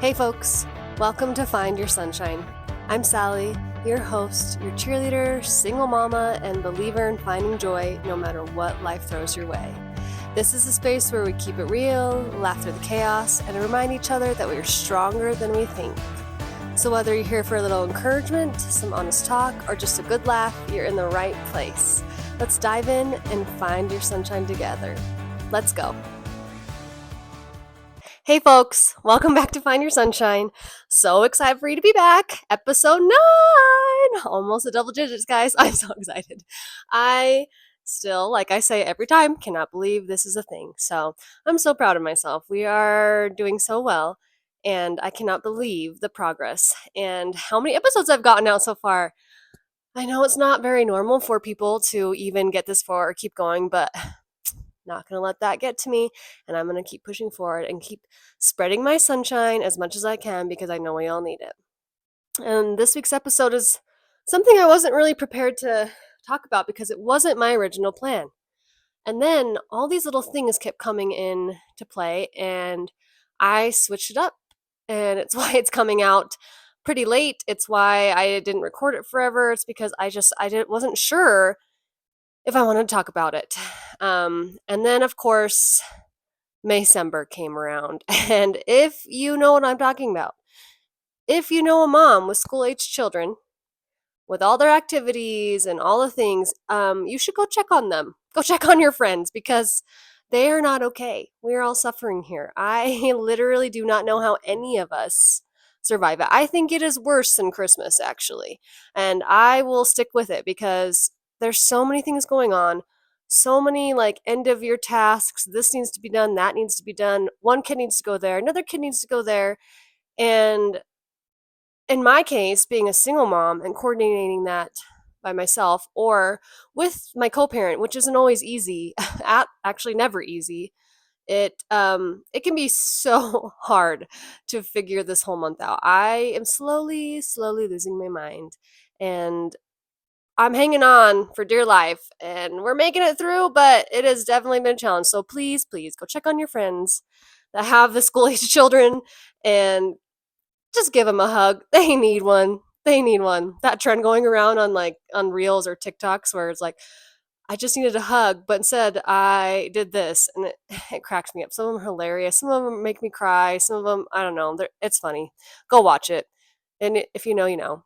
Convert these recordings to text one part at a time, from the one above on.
Hey folks, welcome to Find Your Sunshine. I'm Sally, your host, your cheerleader, single mama, and believer in finding joy no matter what life throws your way. This is a space where we keep it real, laugh through the chaos, and remind each other that we are stronger than we think. So whether you're here for a little encouragement, some honest talk, or just a good laugh, you're in the right place. Let's dive in and find your sunshine together. Let's go. Hey folks, welcome back to Find Your Sunshine. So excited for you to be back. Episode 9! Almost a double digits, guys. I'm so excited. I still, like I say every time, cannot believe this is a thing. So I'm so proud of myself. We are doing so well, and I cannot believe the progress and how many episodes I've gotten out so far. I know it's not very normal for people to even get this far or keep going, but not going to let that get to me, and I'm going to keep pushing forward and keep spreading my sunshine as much as I can because I know we all need it. And this week's episode is something I wasn't really prepared to talk about because it wasn't my original plan. And then all these little things kept coming in to play, and I switched it up. And it's why it's coming out pretty late. It's why I didn't record it forever. It's because wasn't sure if I wanted to talk about it. And then, of course, Maycember came around. And if you know what I'm talking about, if you know a mom with school-aged children, with all their activities and all the things, you should go check on them. Go check on your friends because they are not okay. We are all suffering here. I literally do not know how any of us survive it. I think it is worse than Christmas, actually. And I will stick with it because there's so many things going on. So many like end of year tasks. This needs to be done. That needs to be done. One kid needs to go there. Another kid needs to go there. And in my case, being a single mom and coordinating that by myself or with my co-parent, which isn't always easy, actually never easy, it can be so hard to figure this whole month out. I am slowly losing my mind, and I'm hanging on for dear life, and we're making it through, but it has definitely been a challenge. So please go check on your friends that have the school-aged children and just give them a hug. They need one. They need one. That trend going around on Reels or TikToks where it's like, I just needed a hug, but instead I did this, and it cracks me up. Some of them are hilarious. Some of them make me cry. Some of them, I don't know. It's funny. Go watch it. And if you know, you know.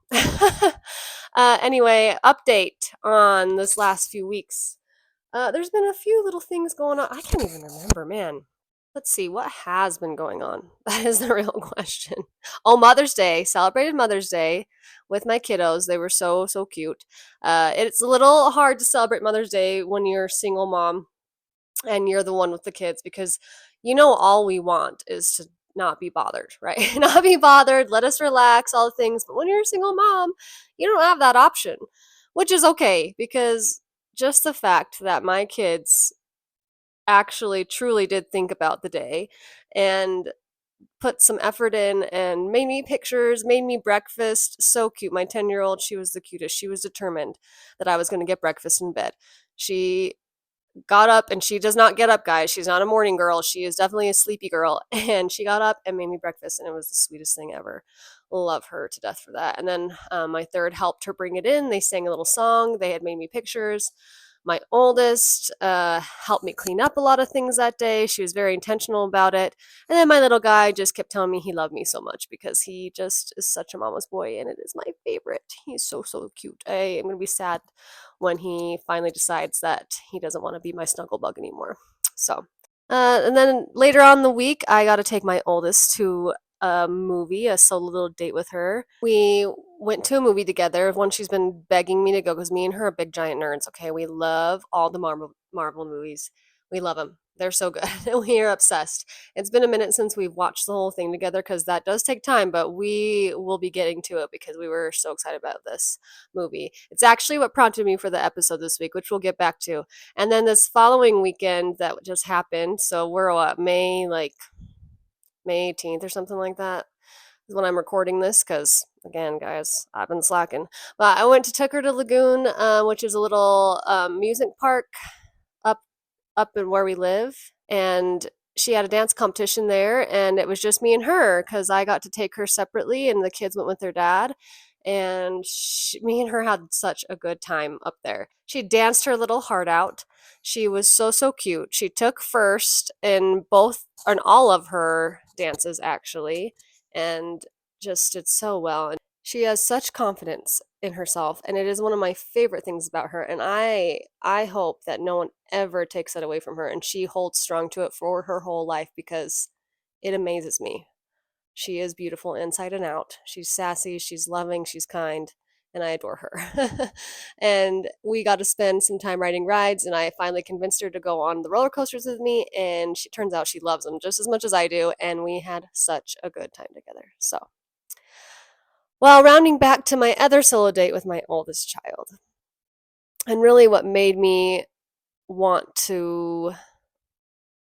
Anyway, update on this last few weeks. There's been a few little things going on. I can't even remember, man. Let's see, what has been going on? That is the real question. Oh, Mother's Day. Celebrated Mother's Day with my kiddos. They were so cute. It's a little hard to celebrate Mother's Day when you're a single mom and you're the one with the kids because all we want is to not be bothered, right? Not be bothered, let us relax, all the things. But when you're a single mom, you don't have that option, which is okay because just the fact that my kids actually truly did think about the day and put some effort in and made me pictures, made me breakfast. So cute. My 10-year-old, she was the cutest. She was determined that I was going to get breakfast in bed. She got up, and she does not get up, guys. She's not a morning girl. She is definitely a sleepy girl. And she got up and made me breakfast, and it was the sweetest thing ever. Love her to death for that. And then my third helped her bring it in. They sang a little song. They had made me pictures. My oldest helped me clean up a lot of things that day. She was very intentional about it. And then my little guy just kept telling me he loved me so much because he just is such a mama's boy, and it is my favorite. He's so cute. I am going to be sad when he finally decides that he doesn't want to be my snuggle bug anymore. So, and then later on in the week, I got to take my oldest to a movie, a solo little date with her. We went to a movie together, one she's been begging me to go because me and her are big giant nerds, okay? We love all the Marvel movies. We love them. They're so good. We are obsessed. It's been a minute since we've watched the whole thing together because that does take time, but we will be getting to it because we were so excited about this movie. It's actually what prompted me for the episode this week, which we'll get back to. And then this following weekend that just happened, so we're what, May 18th or something like that is when I'm recording this because, again, guys, I've been slacking. But I went to Tucker to Lagoon, which is a little music park up in where we live, and she had a dance competition there, and it was just me and her because I got to take her separately, and the kids went with their dad. And me and her had such a good time up there. She danced her little heart out. She was so, so cute. She took first in both, in all of her dances, actually, and just did so well. And she has such confidence in herself, and it is one of my favorite things about her. And I hope that no one ever takes that away from her, and she holds strong to it for her whole life because it amazes me. She is beautiful inside and out. She's sassy, she's loving, she's kind, and I adore her. And we got to spend some time riding rides, and I finally convinced her to go on the roller coasters with me, and she turns out she loves them just as much as I do, and we had such a good time together. So, well, rounding back to my other solo date with my oldest child, and really what made me want to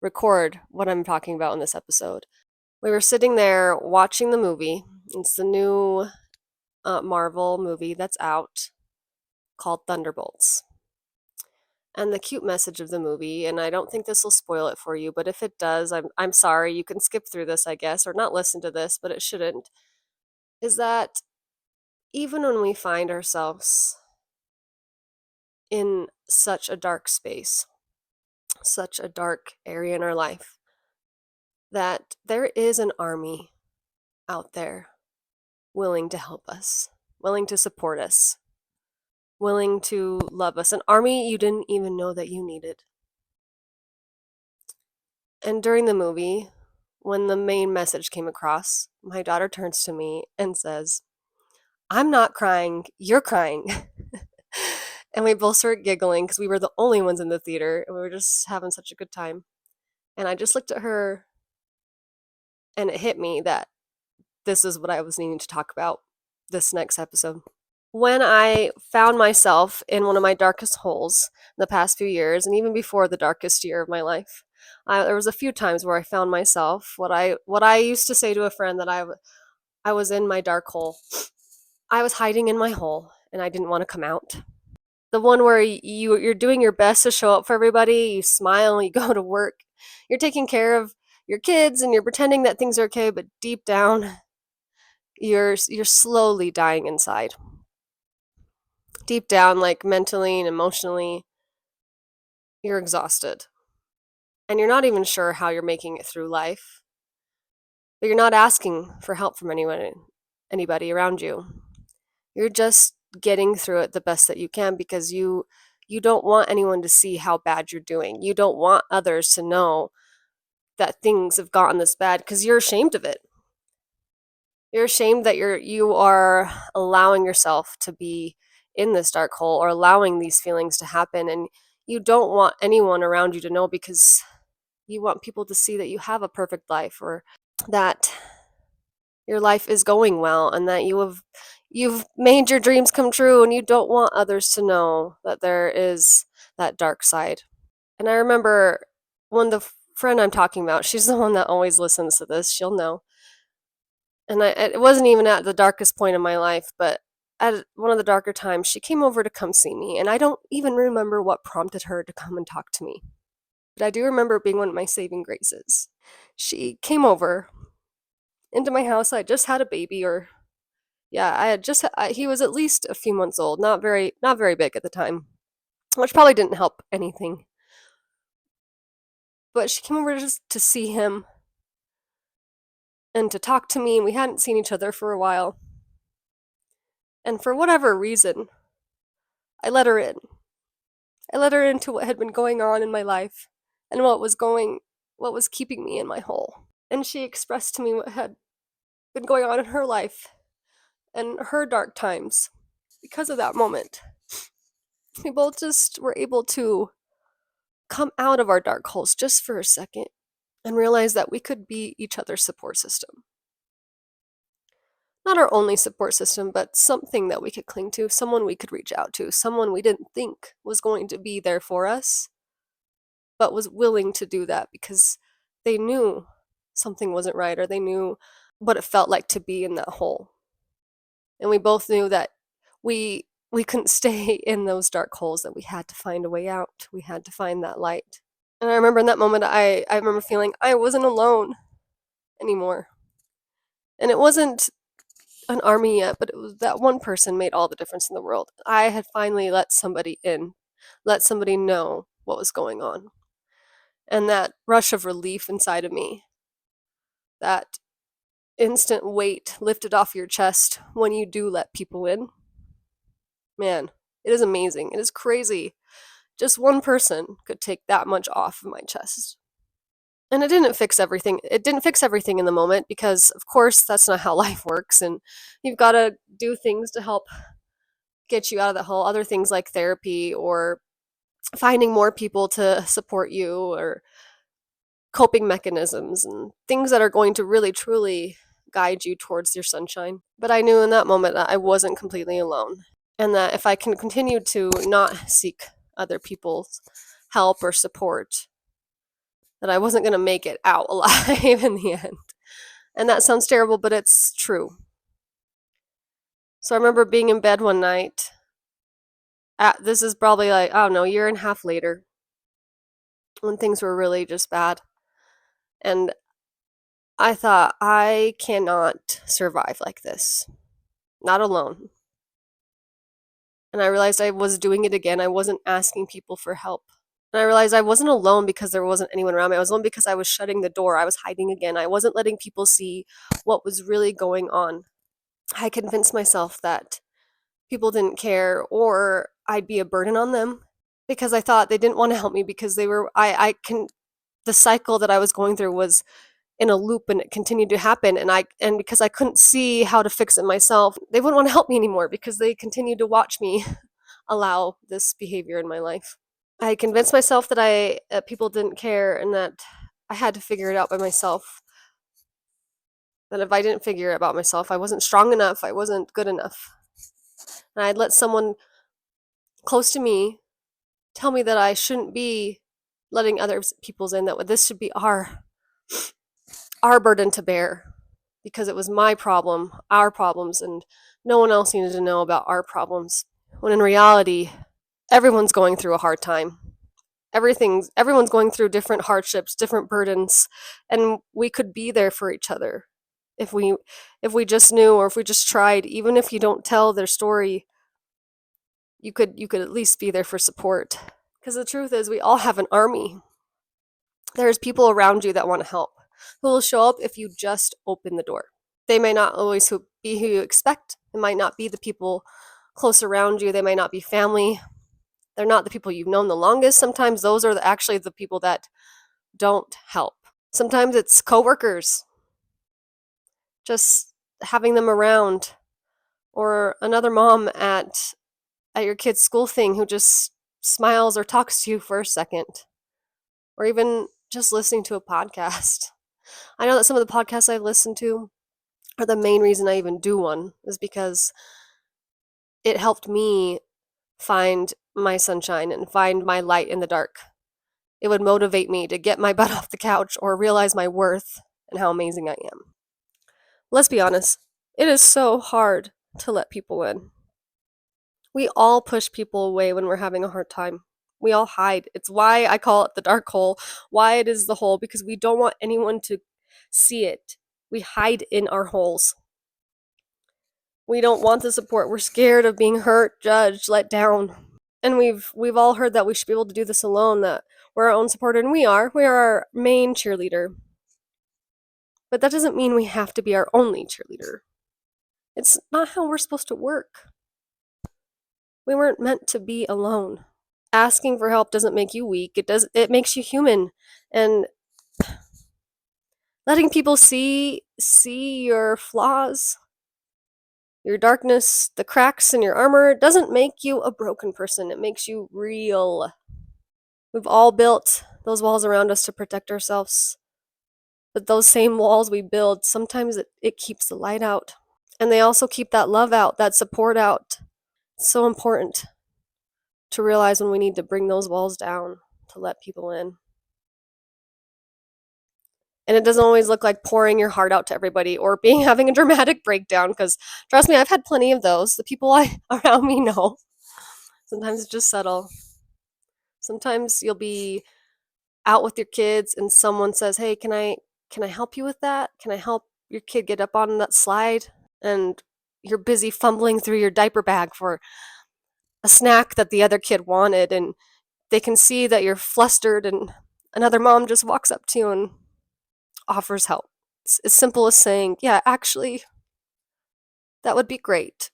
record what I'm talking about in this episode. We were sitting there watching the movie. It's the new Marvel movie that's out called Thunderbolts. And the cute message of the movie, and I don't think this will spoil it for you, but if it does, I'm sorry. You can skip through this, I guess, or not listen to this, but it shouldn't. Is that even when we find ourselves in such a dark space, such a dark area in our life, that there is an army out there willing to help us, willing to support us, willing to love us, an army you didn't even know that you needed. And during the movie, when the main message came across, my daughter turns to me and says, "I'm not crying, you're crying." And we both started giggling because we were the only ones in the theater and we were just having such a good time. And I just looked at her and it hit me that this is what I was needing to talk about this next episode. When I found myself in one of my darkest holes in the past few years, and even before the darkest year of my life, there was a few times where I found myself what I used to say to a friend that I was in my dark hole. I was hiding in my hole, and I didn't want to come out. The one where you're doing your best to show up for everybody. You smile, you go to work, you're taking care of your kids, and you're pretending that things are okay, but deep down, you're slowly dying inside. Deep down, like mentally and emotionally, you're exhausted. And you're not even sure how you're making it through life. But you're not asking for help from anybody around you. You're just getting through it the best that you can because you don't want anyone to see how bad you're doing. You don't want others to know that things have gotten this bad because you're ashamed of it. You're ashamed that you are allowing yourself to be in this dark hole or allowing these feelings to happen, and you don't want anyone around you to know because you want people to see that you have a perfect life or that your life is going well and that you've made your dreams come true, and you don't want others to know that there is that dark side. And I remember when the friend I'm talking about, she's the one that always listens to this, she'll know. And it wasn't even at the darkest point in my life, but at one of the darker times, she came over to come see me, and I don't even remember what prompted her to come and talk to me. But I do remember being one of my saving graces. She came over into my house. I just had a baby, or yeah, he was at least a few months old, not very big at the time, which probably didn't help anything. But she came over just to see him and to talk to me, and we hadn't seen each other for a while. And for whatever reason, I let her in. I let her into what had been going on in my life and what was keeping me in my hole. And she expressed to me what had been going on in her life and her dark times. Because of that moment, we both just were able to come out of our dark holes just for a second and realize that we could be each other's support system. Not our only support system, but something that we could cling to, someone we could reach out to, someone we didn't think was going to be there for us, but was willing to do that because they knew something wasn't right, or they knew what it felt like to be in that hole. And we both knew that we couldn't stay in those dark holes, that we had to find a way out. We had to find that light. And I remember in that moment, I remember feeling I wasn't alone anymore. And it wasn't an army yet, but it was that one person made all the difference in the world. I had finally let somebody in, let somebody know what was going on. And that rush of relief inside of me, that instant weight lifted off your chest when you do let people in, man, it is amazing. It is crazy. Just one person could take that much off of my chest. And it didn't fix everything. It didn't fix everything in the moment because, of course, that's not how life works. And you've got to do things to help get you out of that hole. Other things like therapy or finding more people to support you or coping mechanisms and things that are going to really, truly guide you towards your sunshine. But I knew in that moment that I wasn't completely alone and that if I can continue to not seek other people's help or support, that I wasn't going to make it out alive in the end. And that sounds terrible, but it's true. So I remember being in bed one night. This is probably like, I don't know, a year and a half later when things were really just bad. And I thought, I cannot survive like this. Not alone. And I realized I was doing it again. I wasn't asking people for help. And I realized I wasn't alone because there wasn't anyone around me. I was alone because I was shutting the door. I was hiding again. I wasn't letting people see what was really going on. I convinced myself that people didn't care or I'd be a burden on them because I thought they didn't want to help me because they were the cycle that I was going through was in a loop and it continued to happen and because I couldn't see how to fix it myself, they wouldn't want to help me anymore because they continued to watch me allow this behavior in my life. I convinced myself that people didn't care and that I had to figure it out by myself. That if I didn't figure it out myself, I wasn't strong enough, I wasn't good enough. And I'd let someone close to me tell me that I shouldn't be letting other people's in, that this should be our burden to bear because it was my problem, our problems, and no one else needed to know about our problems. When in reality, everyone's going through a hard time. Everyone's going through different hardships, different burdens, and we could be there for each other if we just knew or if we just tried. Even if you don't tell their story, you could at least be there for support. Because the truth is, we all have an army. There's people around you that want to help, who will show up if you just open the door. They may not always be who you expect. It might not be the people close around you. They might not be family. They're not the people you've known the longest. Sometimes those are actually the people that don't help. Sometimes it's coworkers, just having them around, or another mom at your kid's school thing who just smiles or talks to you for a second, or even just listening to a podcast. I know that some of the podcasts I listen to are the main reason I even do one, is because it helped me find my sunshine and find my light in the dark. It would motivate me to get my butt off the couch or realize my worth and how amazing I am. Let's be honest, it is so hard to let people in. We all push people away when we're having a hard time. We all hide. It's why I call it the dark hole, why it is the hole, because we don't want anyone to see it. We hide in our holes. We don't want the support. We're scared of being hurt, judged, let down. And we've all heard that we should be able to do this alone, that we're our own supporter, and we are. We are our main cheerleader. But that doesn't mean we have to be our only cheerleader. It's not how we're supposed to work. We weren't meant to be alone. Asking for help doesn't make you weak. It makes you human. And letting people see your flaws, your darkness, the cracks in your armor doesn't make you a broken person. It makes you real. We've all built those walls around us to protect ourselves. But those same walls we build, sometimes it keeps the light out. And they also keep that love out, that support out. It's so important to realize when we need to bring those walls down to let people in. And it doesn't always look like pouring your heart out to everybody or having a dramatic breakdown, because trust me, I've had plenty of those. The people around me know. Sometimes it's just subtle. Sometimes you'll be out with your kids and someone says, "Hey, can I help you with that? Can I help your kid get up on that slide?" And you're busy fumbling through your diaper bag for a snack that the other kid wanted, and they can see that you're flustered, and another mom just walks up to you and offers help. It's as simple as saying, "Yeah, actually, that would be great."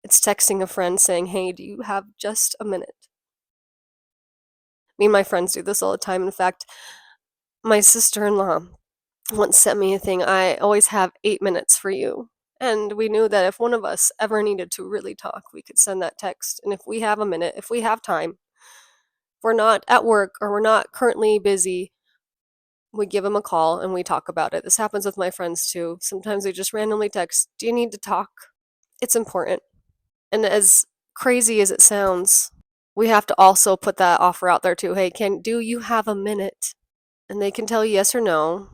It's texting a friend saying, "Hey, do you have just a minute?" Me and my friends do this all the time. In fact, my sister-in-law once sent me a thing, "I always have 8 minutes for you." And we knew that if one of us ever needed to really talk, we could send that text. And if we have a minute, if we have time, if we're not at work or we're not currently busy, we give them a call and we talk about it. This happens with my friends too. Sometimes they just randomly text, "Do you need to talk?" It's important. And as crazy as it sounds, we have to also put that offer out there too. "Hey, do you have a minute?" And they can tell you yes or no.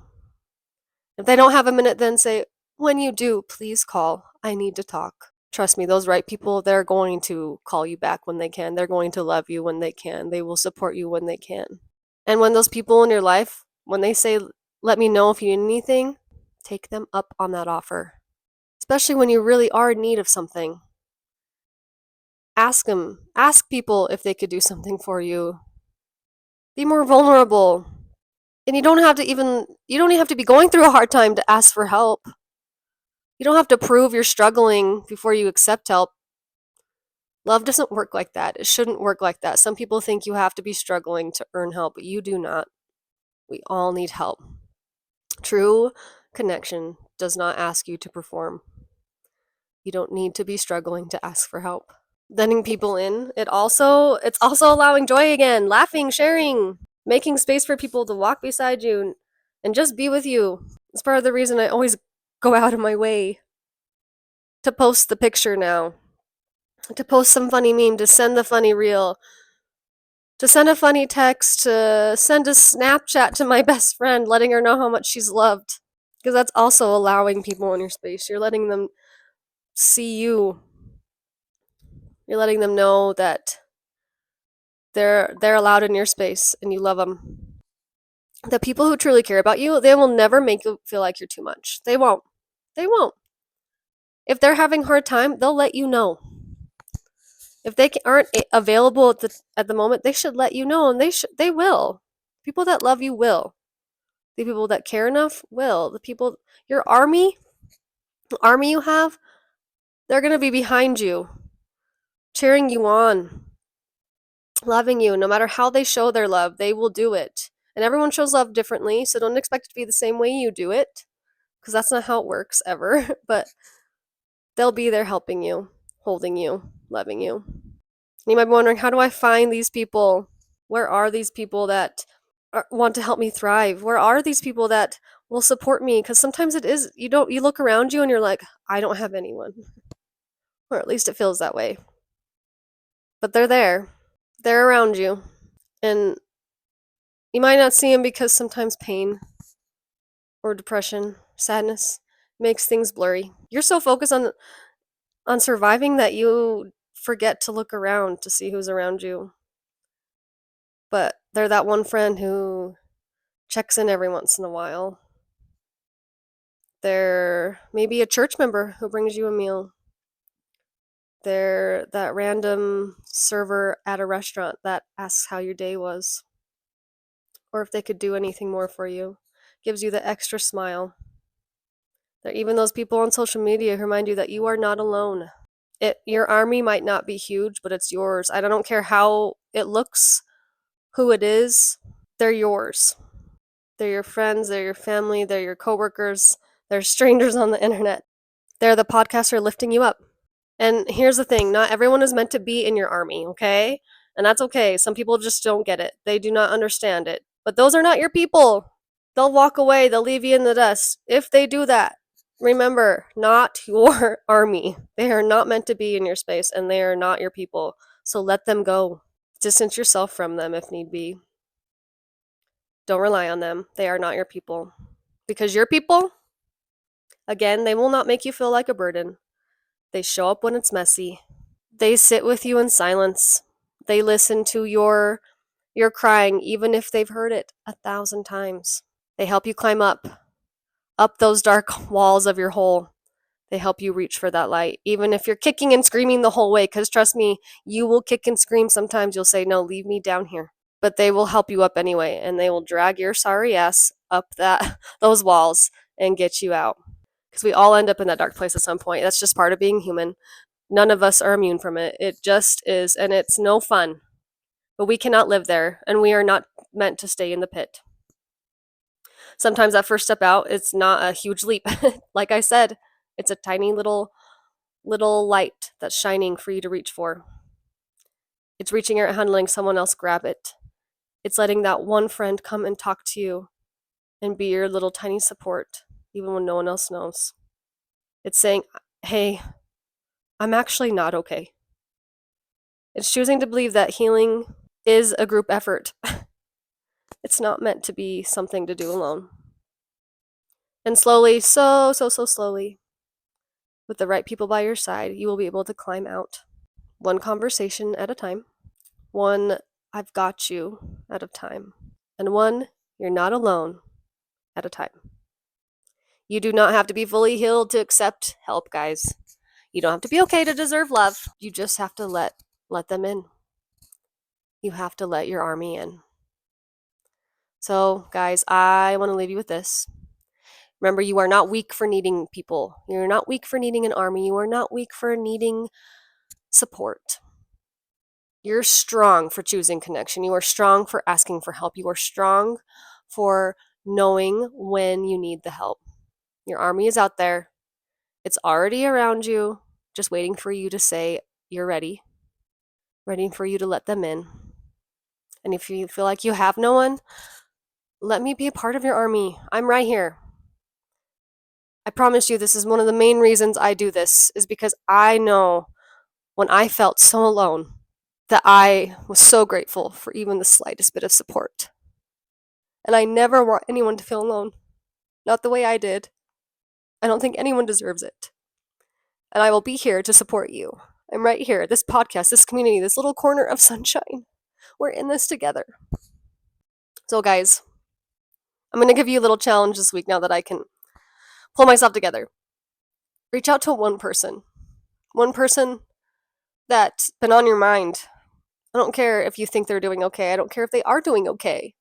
If they don't have a minute, then say, "When you do, please call. I need to talk." Trust me, those right people, they're going to call you back when they can. They're going to love you when they can. They will support you when they can. And when those people in your life, when they say, "Let me know if you need anything," take them up on that offer. Especially when you really are in need of something. Ask them. Ask people if they could do something for you. Be more vulnerable. And you don't even have to be going through a hard time to ask for help. You don't have to prove you're struggling before you accept help. Love doesn't work like that. It shouldn't work like that. Some people think you have to be struggling to earn help, but you do not. We all need help. True connection does not ask you to perform. You don't need to be struggling to ask for help. Letting people in, it's also allowing joy again, laughing, sharing, making space for people to walk beside you and just be with you. It's part of the reason I always go out of my way to post the picture now, to post some funny meme, to send the funny reel, to send a funny text, to send a Snapchat to my best friend, letting her know how much she's loved. Because that's also allowing people in your space. You're letting them see you. You're letting them know that they're allowed in your space and you love them. The people who truly care about you, they will never make you feel like you're too much. They won't. They won't. If they're having a hard time, they'll let you know. If they aren't available at the moment, they should let you know, and they will. People that love you will. The people that care enough will. The people, your army, the army you have, they're going to be behind you, cheering you on, loving you. No matter how they show their love, they will do it. And everyone shows love differently, so don't expect it to be the same way you do it, because that's not how it works ever. But they'll be there helping you, holding you, loving you. And you might be wondering, how do I find these people? Where are these people that want to help me thrive? Where are these people that will support me? Because sometimes it is, you look around you and you're like, "I don't have anyone." Or at least it feels that way. But they're there. They're around you. And you might not see them because sometimes pain or depression, sadness makes things blurry. You're so focused on surviving that you forget to look around to see who's around you. But they're that one friend who checks in every once in a while. They're maybe a church member who brings you a meal. They're that random server at a restaurant that asks how your day was, or if they could do anything more for you, gives you the extra smile. They're even those people on social media who remind you that you are not alone. Your army might not be huge, but it's yours. I don't care how it looks, who it is, they're yours. They're your friends, they're your family, they're your coworkers, they're strangers on the internet. They're the podcaster lifting you up. And here's the thing, not everyone is meant to be in your army, okay? And that's okay. Some people just don't get it. They do not understand it. But those are not your people. They'll walk away, they'll leave you in the dust. If they do that, remember, not your army. They are not meant to be in your space, and they are not your people. So let them go. Distance yourself from them if need be. Don't rely on them. They are not your people. Because your people, again, they will not make you feel like a burden. They show up when it's messy. They sit with you in silence. They listen to your You're crying even if they've heard it 1,000 times. They help you climb up those dark walls of your hole. They help you reach for that light, even if you're kicking and screaming the whole way, because trust me, you will kick and scream. Sometimes you'll say, no, leave me down here. But they will help you up anyway, and they will drag your sorry ass up those walls and get you out. Because we all end up in that dark place at some point. That's just part of being human. None of us are immune from it. It just is, and it's no fun. But we cannot live there, and we are not meant to stay in the pit. Sometimes that first step out, it's not a huge leap. Like I said, it's a tiny little light that's shining for you to reach for. It's reaching out and letting someone else grab it. It's letting that one friend come and talk to you and be your little tiny support, even when no one else knows. It's saying, hey, I'm actually not okay. It's choosing to believe that healing is a group effort. It's not meant to be something to do alone. And slowly, so slowly, with the right people by your side, you will be able to climb out. One conversation at a time. One I've got you at a time. And one you're not alone at a time. You do not have to be fully healed to accept help, guys. You don't have to be okay to deserve love. You just have to let them in. You have to let your army in. So, guys, I want to leave you with this. Remember, you are not weak for needing people. You're not weak for needing an army. You are not weak for needing support. You're strong for choosing connection. You are strong for asking for help. You are strong for knowing when you need the help. Your army is out there. It's already around you, just waiting for you to say you're ready, waiting for you to let them in. And if you feel like you have no one, let me be a part of your army. I'm right here. I promise you, this is one of the main reasons I do this, is because I know when I felt so alone that I was so grateful for even the slightest bit of support. And I never want anyone to feel alone. Not the way I did. I don't think anyone deserves it. And I will be here to support you. I'm right here. This podcast, this community, this little corner of sunshine. We're in this together. So, guys, I'm going to give you a little challenge this week now that I can pull myself together. Reach out to one person that's been on your mind. I don't care if you think they're doing okay. I don't care if they are doing okay.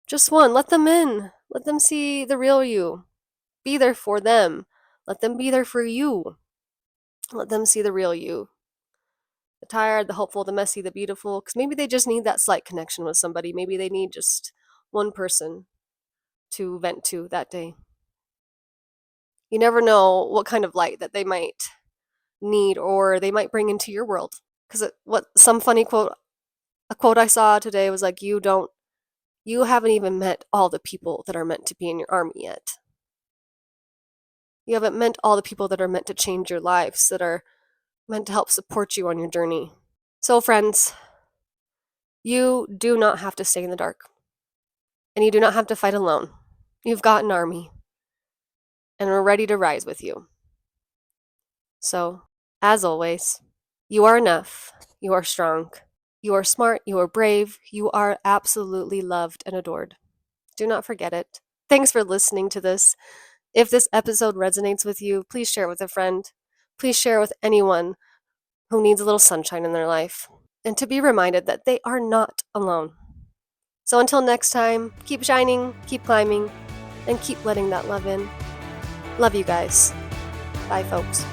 Just one. Let them in. Let them see the real you. Be there for them. Let them be there for you. Let them see the real you. The tired, the hopeful, the messy, the beautiful. Because maybe they just need that slight connection with somebody. Maybe they need just one person to vent to that day. You never know what kind of light that they might need or they might bring into your world. Because some funny quote, a quote I saw today was like, you haven't even met all the people that are meant to be in your army yet. You haven't met all the people that are meant to change your lives, that are meant to help support you on your journey. So, friends, you do not have to stay in the dark. And you do not have to fight alone. You've got an army. And we're ready to rise with you. So, as always, you are enough. You are strong. You are smart. You are brave. You are absolutely loved and adored. Do not forget it. Thanks for listening to this. If this episode resonates with you, please share it with a friend. Please share it with anyone who needs a little sunshine in their life. And to be reminded that they are not alone. So until next time, keep shining, keep climbing, and keep letting that love in. Love you guys. Bye, folks.